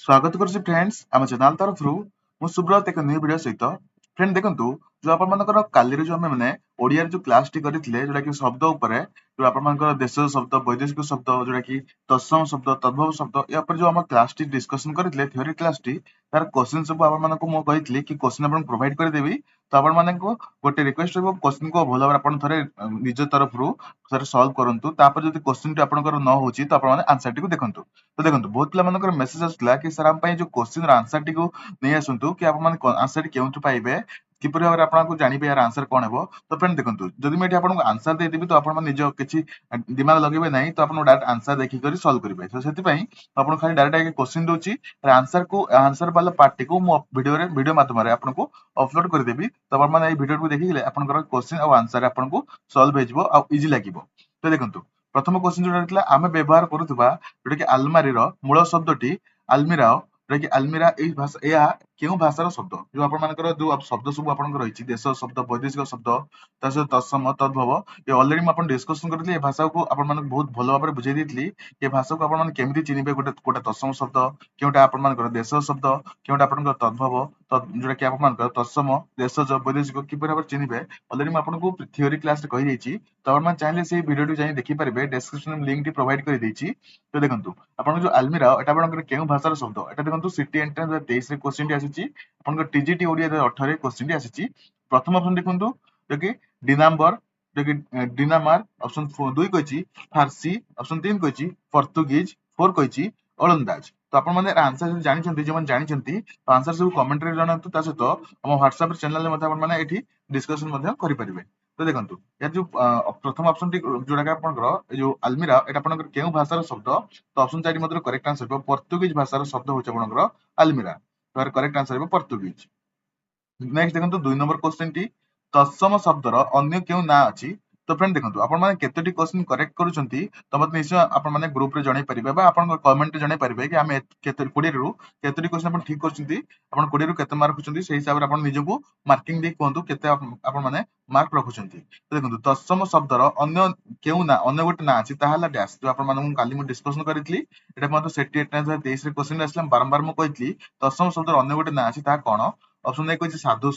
स्वागत करुच्ची फ्रेंड्स आम चैनल तरफ मु सुब्रत एक न्यू वीडियो सहित फ्रेंड देखंतु जो आपण मानकर काली जो आमे माने ओडिया जो क्लास टी करथिले जोटा कि शब्द ऊपर जो आपण मानकर देश शब्द वैदेशिक शब्द जोटा कि तत्सम शब्द तद्भव शब्द या पर जो हम क्लास टी डिस्कशन करथिले थ्योरी क्लास टी तार क्वेश्चन सब आपण मानको मु कहितली कि क्वेश्चन आपण प्रोवाइड कर देबी तो आपण मानको गोटे रिक्वेस्ट रहबो क्वेश्चन को भलो आपण थरे निज तरफ थरे सॉल्व करंतु तापर जदि क्वेश्चन टी आपनकर न होची तो आपण माने आंसर टी को देखंतु तो देखंतु बहुत पिला मानकर मेसेज आसला कि सर हम जो क्वेश्चन आंसर टी को नहीं आसंतु कि आप माने आंसर केउंटु पाइबे किपरि भाबरे आपनको जानिबे यार आंसर कोन हेबो तो फ्रेंड देखंतु जदि मैं आपनको आंसर दे देबी तो आपण माने निज किछि दिमाग लगेबे नाही तो आपण डायरेक्ट आंसर देखि करी सॉल्व करिवे तो सेति पई आपण खाली डायरेक्ट एक क्वेश्चन दोची आंसर वाला पार्ट को मो वीडियो माध्यम रे आपनको अपलोड कर देबी तो आपण माने ए वीडियो को देखिले आपनकर क्वेश्चन और आंसर आपनको सॉल्व हेजबो आ इजी लागिबो तो देखंतु प्रथम क्वेश्चन जोटा रहला आमे व्यवहार करूथबा जोटा कि आलमारी रो मूल शब्दटी आलमीरा जोटा कि आलमीरा ए भाषा या केउ भाषार शब्द जो आपण मानकर जो शब्द सब आपनकर रहिछि देश शब्द वैदेशिक शब्द ता सहित तत्सम तद्भव ये ऑलरेडी म आपण डिस्कशन करथि ए भाषा को आपण मानक बहुत भलो भाबरे बुझाई देथली ए भाषा को आपण मान केमिति चिनिबे गोटे गोटे तत्सम शब्द केउटा आपण मानकर देश शब्द केउटा आपनकर तद्भव जोटा कि आपण मानकर तत्सम देश वैदेशिक किपर भाबरे चिनिबे ऑलरेडी म आपनको थ्योरी क्लास रे कहि देछि तो आपण मान चाहिले से वीडियो टू जाई देखि पारबे डिस्क्रिप्शन में लिंक टी प्रोवाइड कर देछि तो देखंतु आपण जो आलमीरा एटा आपनकर केउ भाषार शब्द एटा देखंतु सिटी एंट्रेंस 23 रे क्वेश्चन टी आसीछि आपनकर टीजीटी ओडिया 18 रे क्वेश्चन टी आसीछि प्रथम ऑप्शन देखंतु जो कि डिनाम्बर जो कि डिनामार ऑप्शन 2 कहिछि फारसी ऑप्शन 3 कहिछि पोर्तुगीज 4 कहिछि ओलंदाज तो आपण माने आंसर जानि छथि जे मन जानि छथि तो आंसर सब कमेंट रे जणातु ता सहित हम व्हाट्सएप चैनल रे मध्ये आपण माने एठी डिस्कशन मध्ये करि परिबे तो देखंतु या जो प्रथम ऑप्शन टी जोडा का आपनकर जो आलमीरा एटा आपनकर केउ भाषार शब्द तो ऑप्शन 4 मध्ये करेक्ट आंसर हो पोर्तुगीज भाषार शब्द होछ आपनकर आलमीरा तो करेक्ट आंसर हो पोर्तुगीज नेक्स्ट देखंतु 2 नंबर क्वेश्चन टी तत्सम शब्दर अन्य केउ ना अछि तो फ्रेंड देखंतु आपण माने केतोटी क्वेश्चन करेक्ट करूछंती तो मत निश्चय आपण माने ग्रुप रे जणाई परिबे बा आपण कमेंट रे जणाई परिबे कि हम केते 20 रु केतोटी क्वेश्चन आपण ठीक करछंती आपण 20 रु केते मार्क रखुछंती सेही हिसाब रे आपण निजको मार्किंग दे कोंतु केते आपण माने मार्क रखुछंती तो देखंतु तत्सम शब्दर अन्य केउ ना अन्य गोटे ना अछि ताहाला डैश जो आपण माने काली मु डिस्कशन करितली एटा मते सेटी 23 रे क्वेश्चन आसला बारंबार मु कहितली तत्सम शब्दर अन्य गोटे ना अछि ता कोन ऑप्शन 1 कहिछि साधु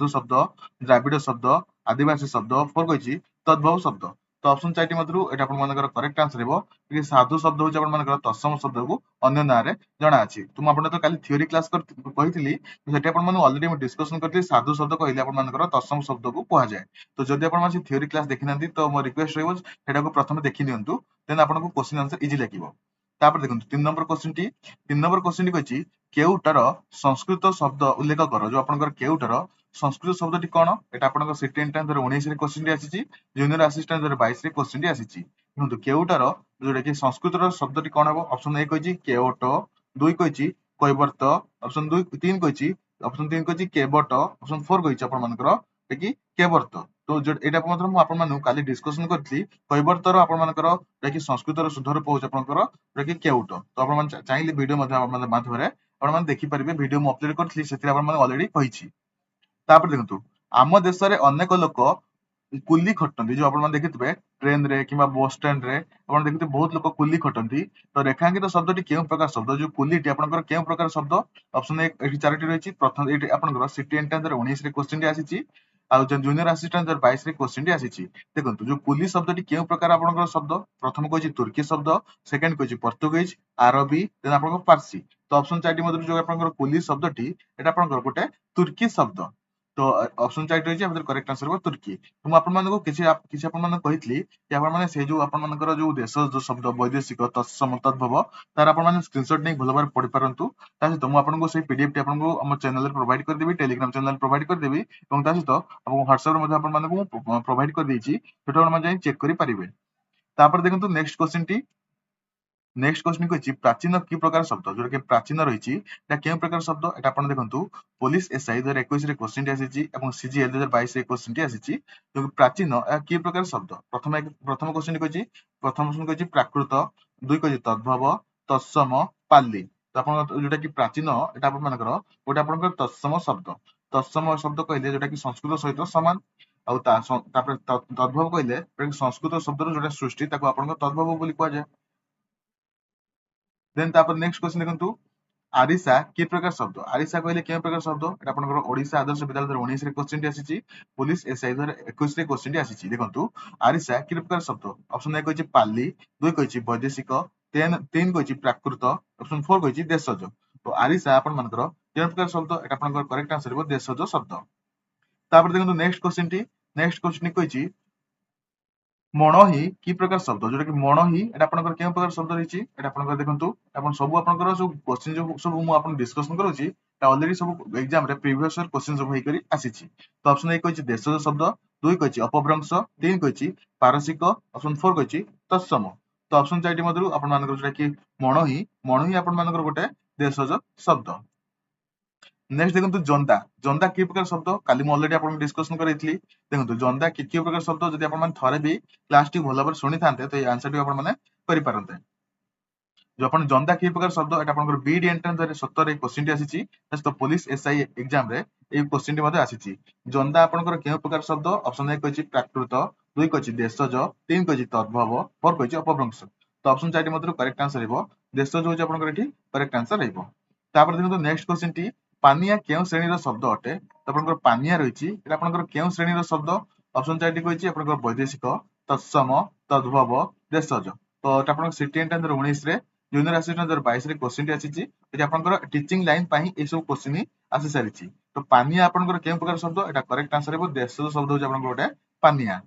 शब्द द्राविड शब्द आदिवासी शब्द 4 कहिछि तद्भव शब्द तो ऑप्शन 4 टी मधुरु एटा आपण मानकर करेक्ट आंसर हेबो कि साधु शब्द होछ आपण मानकर तत्सम शब्द को अन्य ना रे जणा अछि तुम आपण तो काली थ्योरी क्लास कहितली सेटा आपण माने ऑलरेडी हम डिस्कशन करथि साधु शब्द कहिले आपण मानकर तत्सम शब्द को कुहा जाय तो जदि आपण माने थ्योरी क्लास देखिनांती तो मो रिक्वेस्ट रहबो सेटा को प्रथम देखि नियंतु देन आपण को क्वेश्चन आंसर इजी लागिवो तापर देखंतु 3 नंबर क्वेश्चन टी कहिछि केउटार संस्कृत शब्द उल्लेख कर जो आपनकर केउटार संस्कृत शब्द टी कोन एटा आपनकर सिटी एंट्रेंस 19 रे क्वेश्चन टी आसीछि जूनियर असिस्टेंट 22 रे क्वेश्चन टी आसीछि देखंतु केउटार जोटा कि संस्कृत रो शब्द टी कोन हबो ऑप्शन 1 कहिछि केओटो 2 कहिछि कैवर्त ऑप्शन 2 3 कहिछि ऑप्शन 3 कहिछि केबट ऑप्शन 4 कहिछि आपन मानकर कि केवर्त तो जो एटा मतलब मु आपन मानु काली डिस्कशन करथि कैवर्तर आपन मानकर कि संस्कृत रो शुद्ध रूप होछ आपनकर कि केउट तो आपण माने चाहिले वीडियो मध्ये आपण माध्यम रे आपण माने देखि परिबे वीडियो मु अपलोड करथि सेति आपण माने ऑलरेडी कहिछि तापर देखंतु आम देश रे अनेक लोक कुली खटंती जो आपण माने देखितबे ट्रेन रे किबा बस स्टैंड रे आपण देखिते बहुत लोक कुली खटंती तो रेखांकित शब्द टी केउ प्रकार शब्द जो कुली टी आपनकर केउ प्रकार शब्द ऑप्शन 1 एठी चारटी रहिछि प्रथम एठी आपनकर सिटी एंट्रेंस 19 रे क्वेश्चन टी आसीछि आ जूनियर असिस्टेंट 22 रे क्वेश्चन टी आसीछि देखंतु जो कुली शब्द टी केउ प्रकार आपनकर शब्द प्रथम कहिछि तुर्की शब्द सेकंड कहिछि पोर्तुगीज अरबी देन आपनकर फारसी तो ऑप्शन 4 टी मध्ये जो आपनकर कुली शब्द टी एटा आपनकर गोटे तुर्की शब्द तो ऑप्शन 4 रहिछि हमर करेक्ट आंसर हो तुर्की तुम आपण मानको किछि आपण माने कहितली कि आपण माने से जो आपण मानकर जो देश जो शब्द वैदेशिक तत्सम तद्भव तार आपण माने स्क्रीनशॉट नै भलो बार पढि परंतु तासे तुम आपनको से पीडीएफ टी आपनको हम चैनल रे प्रोवाइड कर देबी टेलीग्राम चैनल प्रोवाइड कर देबी एवं तासे तो आपको व्हाट्सएप रे मध्ये आपण मानको प्रोवाइड कर देछि सेटा आपण माने चेक करि परिबे तापर देखंतु नेक्स्ट क्वेश्चन कहिछि प्राचीन की प्रकार शब्द जोटा कि प्राचीन रहिछि एटा केउ प्रकार शब्द एटा आपण देखंतु पुलिस एसआई 2021 रे क्वेश्चन टी आसीछि एवं सीजीएल 2022 रे क्वेश्चन टी आसीछि जो प्राचीन या की प्रकार शब्द प्रथम क्वेश्चन कहिछि प्रथम क्वेश्चन कहिछि प्राकृत दुई कहिछि तद्भव तत्सम पाली तो आपण जोटा कि प्राचीन एटा आपण मानकर गोटे आपनकर तत्सम शब्द कहिले जोटा कि संस्कृत सहित समान आउ तापर तद्भव कहिले संस्कृत शब्द जोटा सृष्टि ताको आपनकर तद्भव बोली कहै जाय देन तापर नेक्स्ट क्वेश्चन देखंतु आरिसा कि प्रकार शब्द आरिसा कहले के प्रकार शब्द एटा आपनकर ओडिशा आदर्श विद्यालय 2019 रे क्वेश्चन टी आसीची पुलिस एसआई 2021 रे क्वेश्चन टी आसीची देखंतु आरिसा कि प्रकार शब्द ऑप्शन 1 कहछि पाली 2 कहछि वैदेशिक 3 कहछि प्राकृत ऑप्शन 4 कहछि देशज तो आरिसा आपन मानकर के प्रकार शब्द एटा आपनकर करेक्ट आंसर हो देशज शब्द तापर देखंतु नेक्स्ट क्वेश्चन कहछि मणहि कि प्रकार शब्द जोटा कि मणहि एटा आपनकर के प्रकार शब्द रहिछि एटा आपनकर देखंतु आपन सब आपनकर जो क्वेश्चन जो सब मु आपन डिस्कशन करूछि ता ऑलरेडी सब एग्जाम रे प्रीवियस ईयर क्वेश्चन सब होई करी आसीछि तो ऑप्शन 1 कहछि देशज शब्द 2 कहछि अपभ्रंश 3 कहछि पारसिक ऑप्शन 4 कहछि तत्सम तो ऑप्शन 4 टी मधुर आपन मानकर जोटा कि मणहि आपन मानकर गोटे देशज शब्द नेक्स्ट देखंतु जंदा जंदा कि प्रकार शब्द काली मु ऑलरेडी आपन डिस्कशन करैथली देखंतु जंदा कि प्रकार शब्द जदि आपन मान थरे भी क्लास टी भलो भाबे सुनि थांते तो ये आंसर टी आपन माने करि पारंते जो अपन जंदा कि प्रकार शब्द एटा आपन बीडी एंट्रेंस रे 17 रे क्वेश्चन टी आसीची तो पुलिस एसआई एग्जाम रे ए क्वेश्चन टी मध्ये आसीची जंदा आपन के प्रकार शब्द ऑप्शन 1 कहछि प्राकृत 2 कहछि देशज 3 कहछि तद्भव 4 कहछि अपभ्रंश तो ऑप्शन 4 टी मध्ये करेक्ट आंसर हेबो देशज होछि आपन एठी करेक्ट आंसर हेबो तापर देखंतु नेक्स्ट क्वेश्चन टी पानिया केउ श्रेणी शब्द अटे तो आपन पानिया रहिछि एटा आपन केउ श्रेणी शब्द ऑप्शन 4 टी कहछि आपन वैदेशिक तत्सम तद्भव देशज तो एटा आपन सिटी एंट्रेंस 19 रे जूनियर असिस्टेंट 2022 रे क्वेश्चन टी आसीछि एटा आपन टीचिंग लाइन पई ए सब क्वेश्चन ही आसी सारिछि तो पानिया आपन केउ प्रकार शब्द एटा करेक्ट आंसर हेबो देशज शब्द होछि आपन गोटे पानिया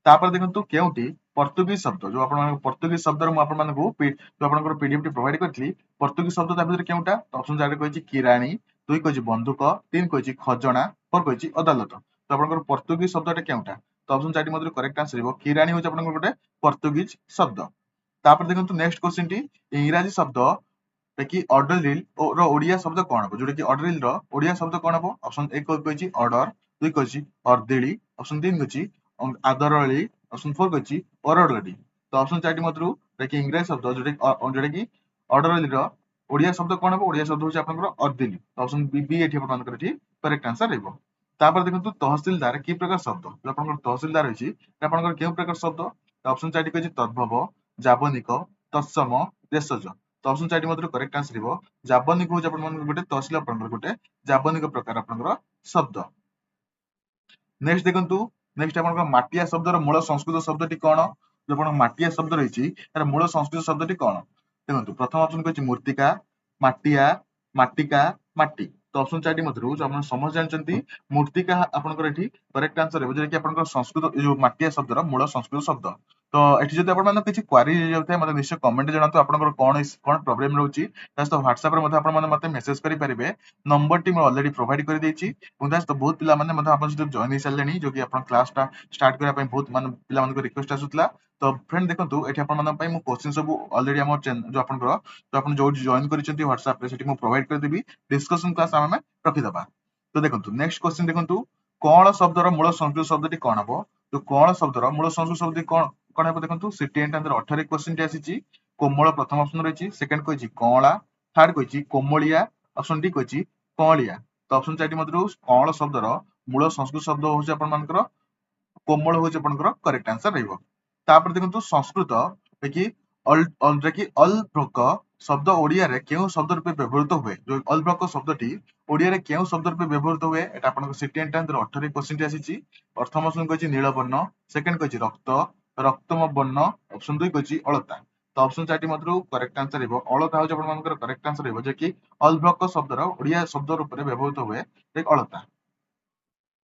तापर देखंतु केउटी पोर्तुगीज शब्द जो आपन पोर्तुगीज शब्द रो आपन मानकू जो आपन पीडीएफ टी प्रोवाइड करथली पोर्तुगीज शब्द ता भीतर केउटा ऑप्शन 4 कहछि किराणी 2 कहछि बंदूक 3 कहछि खजणा 4 कहछि अदालत तो आपन पोर्तुगीज शब्दटा केउटा तो ऑप्शन 4 टी मध्ये करेक्ट आंसर हेबो किराणी होछि आपन गोटे पोर्तुगीज शब्द तापर देखंतु नेक्स्ट क्वेश्चन टी इंग्रजी शब्द देखि ऑर्डर रील रो ओडिया शब्द कोन हो जोटा कि ऑर्डर रील रो ओडिया शब्द कोन हो ऑप्शन 1 कहछि ऑर्डर 2 कहछि अर्दिली ऑप्शन 3 कहछि आदरली ऑप्शन 4 कहछि ओरडली तो ऑप्शन 4 टी मधुर देखि इंग्रजी शब्द जोटा कि ऑर्डर रील रो ओडिया शब्द कोन हो ओडिया शब्द होछि आपनकर अर्दिली तो ऑप्शन बी एठी आपनकर एठी करेक्ट आंसर हेबो तापर देखंतु तहसीलदार कि प्रकार शब्द जो आपनकर तहसीलदार होछि आपनकर केउ प्रकार शब्द तो ऑप्शन 4 टी कहछि तद्भव जाबनिक तत्सम देशज तो ऑप्शन 4 टी मधुर करेक्ट आंसर हेबो जाबनिक होछि आपनकर गोटे तहसील आपनकर गोटे जाबनिक प्रकार आपनकर शब्द नेक्स्ट देखंतु नेक्स्ट आपनकर माटिया शब्दर मूल संस्कृत शब्दटी कोन जो आपण माटिया शब्द रहिछि तार मूल संस्कृत शब्दटी कोन देखंतु प्रथम ऑप्शन कहछि मूर्तिका माटिया माटिका माटी तो ऑप्शन 4 टी मधुर जो आपण समझ जानचंती मूर्तिका आपनकर एठी करेक्ट आंसर हेबो जे कि आपनकर संस्कृत जो माटिया शब्दर मूल संस्कृत शब्द तो एठी जदि आपण माने किछि क्वेरी जाउथाय मते निश्चय कमेंट जणातु आपनकर कोन प्रॉब्लम रहउछि तास तो WhatsApp रे मते आपण माने मते मेसेज करि परिबे नंबर टी म ऑलरेडी प्रोवाइड करि देछि उदास तो बहुत पिला माने मते आपण सहित जॉइन हिसार लेनी जो कि आपण क्लास टा स्टार्ट करिया पई बहुत माने पिला मानको रिक्वेस्ट आसुतला तो फ्रेंड देखंतु एठी आपण माने पई मु क्वेश्चन सब ऑलरेडी हमर जो आपनकर तो आपण जो जॉइन करिसंती WhatsApp रे सेठी मु प्रोवाइड कर देबी डिस्कशन क्लास आमे रखि दबा तो देखंतु नेक्स्ट क्वेश्चन देखंतु कोन शब्दर मूल संस्कृत शब्दटी कोन हबो तो कोन शब्दर मूल संस्कृत शब्दटी कोन हबो देखंतु सिटी एंट्रेंस 18 क्वेश्चन टी आसीची कोमल प्रथम ऑप्शन रहिछि सेकंड कहछि कोला थर्ड कहछि कोमलिया ऑप्शन डी कहछि कोलिया तो ऑप्शन 4 टी मधुर कोन शब्दर मूल संस्कृत शब्द होछि आपण मानकर कोमल होछि आपनकर करेक्ट आंसर रहइबो तापर देखंतु संस्कृत देखि अलभ्रक शब्द ओडिया रे केउ शब्द रूपे व्यवहृत हुए जो अलभ्रक शब्दटी ओडिया रे केउ शब्द रूपे व्यवहृत हुए एटा आपनकर सिटी एंट्रेंस 18 क्वेश्चन टी आसीची प्रथम ऑप्शन कहछि नीलवर्ण सेकंड कहछि रक्तम वर्ण ऑप्शन 2 कहछि अलता तो ऑप्शन 4 टी मधुर करेक्ट आंसर हेबो अलता होछि आपण मानकर करेक्ट आंसर हेबो जे कि अलभ्रक शब्दर ओडिया शब्द रूपे व्यवहृत हुए एक अलता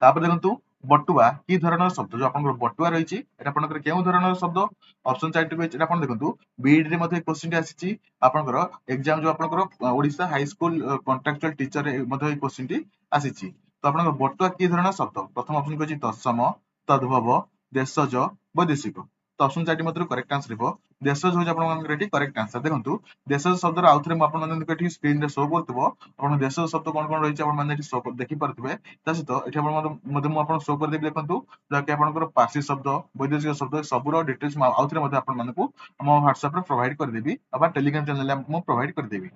तापर देखंतु बटुआ की धरणर शब्द जो आपन बटुआ रहिछि एटा आपनकर केउ धरणर शब्द ऑप्शन 4 टी कहछि एटा आपन देखंतु बीईडी रे मध्ये क्वेश्चन टी आसीछि आपनकर एग्जाम जो आपनकर Odisha high school contractual teacher रे मध्ये क्वेश्चन टी आसीछि तो आपनकर बटुआ की धरणर शब्द प्रथम ऑप्शन कहछि तत्सम तद्भव देशज वैदेशिक तो ऑप्शन 4 टी मध्ये करेक्ट आंसर हेबो देशज होछि आपन मानकर एटी करेक्ट आंसर देखंतु देशज शब्दर आउथरे म आपन मानकर एटी स्क्रीन रे शो करतबो आपन देशज शब्द कोन कोन रहिछि आपन माने एटी शो देखि परतबे तासहित एठी आपन मध्ये म आपन शो कर देबि देखंतु जाके आपनकर पार्सी शब्द वैदेशिक शब्द सबुरो डिटेल्स म आउथरे मध्ये आपन मानकू हम WhatsApp रे प्रोवाइड कर देबि अबा टेलीग्राम चैनल रे म प्रोवाइड कर देबि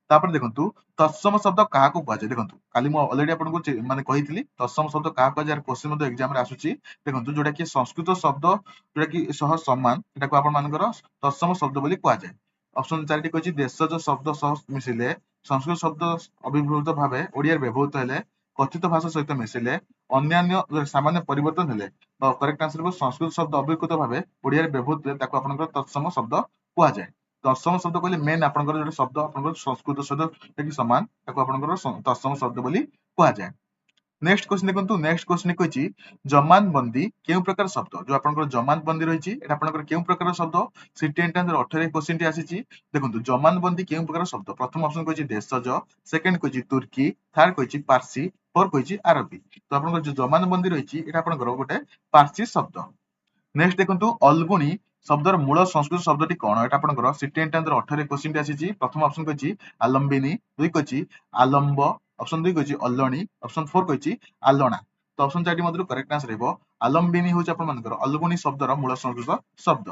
तापर देखंतु तत्सम शब्द काहा को कहै देखंतु काली म ऑलरेडी आपन को माने कहितली तत्सम शब्द काहा को यार क्वेश्चन मध्ये एग्जाम रे आसुची देखंतु जोटा कि संस्कृत शब्द जोटा कि सह समान एटा को आपन मानकर तत्सम शब्द बोली कहै जाय ऑप्शन 4 टी कहछि देशज शब्द सह मिसिले संस्कृत शब्द अभिभूत भावे ओडिया व्यवहृत हेले कथित भाषा सहित मिशिले अन्यान्य सामान्य परिवर्तन हेले करेक्ट आंसर हो संस्कृत शब्द अभिभूत भावे ओडिया व्यवहृत हेले ताको आपनकर तत्सम शब्द कुआ जाय तत्सम शब्द कहले मेन आपनकर जो शब्द आपनकर संस्कृत सहित समान ताको आपनकर तत्सम शब्द बोली कुआ जाय नेक्स्ट क्वेश्चन देखंतु नेक्स्ट क्वेश्चन कहछि जमानबंदी केउ प्रकार शब्द जो आपनकर जमानबंदी रहिछि एटा आपनकर केउ प्रकार शब्द सिटी एंट्रांस 18 क्वेश्चन टी आसीछि देखंतु जमानबंदी केउ प्रकार शब्द प्रथम ऑप्शन कहछि देशज सेकंड कहछि तुर्की थर्ड कहछि पारसी फोर कहछि अरबी तो आपनकर जो जमानबंदी रहिछि एटा आपनकर गोटे पारसी शब्द नेक्स्ट देखंतु अलगुणी शब्दर मूल संस्कृत शब्दटी कोन एटा आपनकर सिटी एंट्रांस 18 क्वेश्चन टी आसीछि प्रथम ऑप्शन कहछि आलंबिनी दुई कहछि आलंब ऑप्शन 2 कहछि अल्लणी ऑप्शन 4 कहछि आलणा तो ऑप्शन 4 टी मधुर करेक्ट आंसर हेबो आलंबिनी होछि आपन मानकर अलगुणी शब्दर मूल संस्कृत शब्द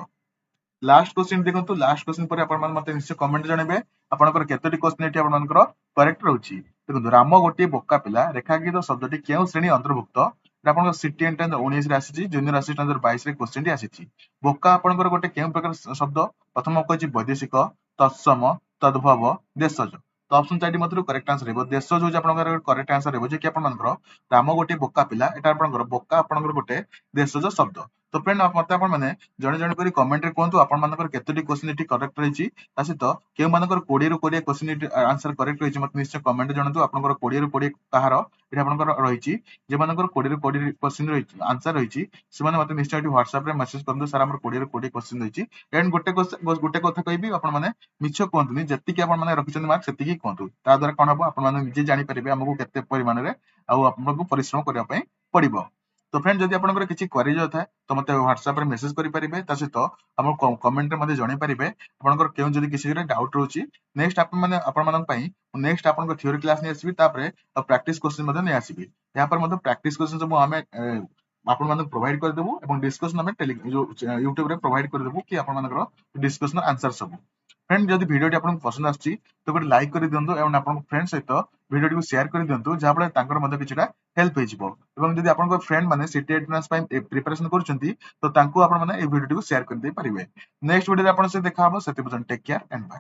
लास्ट क्वेश्चन देखंतु लास्ट क्वेश्चन पर आपन मते निश्चय कमेंट जणेबे आपनकर केतोटी क्वेश्चन एटी आपन मानकर करेक्ट रहउछि देखंतु राम गोटी बोका पिला रेखांकित शब्दटी केउ श्रेणी अंतर्भुक्त आपन सिटी एंट्रांस 19 रे आसीछि जूनियर असिस्टेंट 22 रे क्वेश्चन टी आसीछि बोका आपनकर गोटे केउ प्रकार शब्द प्रथम कहछि वैदेशिक तत्सम तद्भव देशज तो ऑप्शन 4 मधुर करेक्ट आंसर हेबो देशज होछि आपनकर करेक्ट आंसर हेबो जे कि आपन मानकर राम गोटी बोका पिला एटा आपनकर बोका आपनकर गोटे देशज शब्द तो फ्रेंड मते आपन माने जणे जणे करी कमेंट रे कोंतु आपन मानकर केतोटी क्वेश्चन एटी करेक्ट रहिछि तासित केउ मानकर 20 रु 20 क्वेश्चन एटी आंसर करेक्ट रहिछि मते निश्चय कमेंट जणतु आपनकर 20 रु 20 कहार एटा आपनकर रहिछि जे मानकर 20 रु 20 क्वेश्चन रहिछि आंसर रहिछि से माने मते निश्चय एटी WhatsApp रे मेसेज करदु सर हमर 20 रु 20 क्वेश्चन रहिछि एंड गोटे कथा कहबी आपन माने मिछ कोंतुनी जति कि आपन माने रखिछन मार्क सेति कि कोंतु ता द्वारा कोन हबो आपन माने निजे जानि परिबे हमकु केते परिमाण रे आ आपनको परिश्रम करिया पई पड़िबो तो फ्रेंड जदि आपनकर किछि क्वेरी जो था तो मते WhatsApp रे मेसेज करि परिबे ता सहित हमर कमेंट रे मते जणै परिबे आपनकर केउ जदि किछि रे डाउट रहउछि नेक्स्ट आपन माने आपन मानन पई नेक्स्ट आपनकर थ्योरी क्लास नै आसीबी तापरे प्रैक्टिस क्वेश्चन मते नै आसीबी या पर मते प्रैक्टिस क्वेश्चन सब हमें आपन मानन प्रोवाइड कर देबो एवं डिस्कशन हमें YouTube रे प्रोवाइड कर देबो कि आपन मानकर डिस्कशन आंसर सब फ्रेंड जदि वीडियो आपन पसंद आछि तो गोटे लाइक कर दियंतु एवं आपन फ्रेंड सहित वीडियो को शेयर कर दियंतु जहा फले तांकर मध्ये किछटा हेल्प हे जिवो एवं जदि आपन फ्रेंड माने सिटी एंट्रेंस पई प्रिपरेशन करछंती तो तांको आपन माने ए वीडियो को शेयर कर दे परिबे नेक्स्ट वीडियो रे आपन से देखा हबो सेति पजन टेक केयर एंड बाय।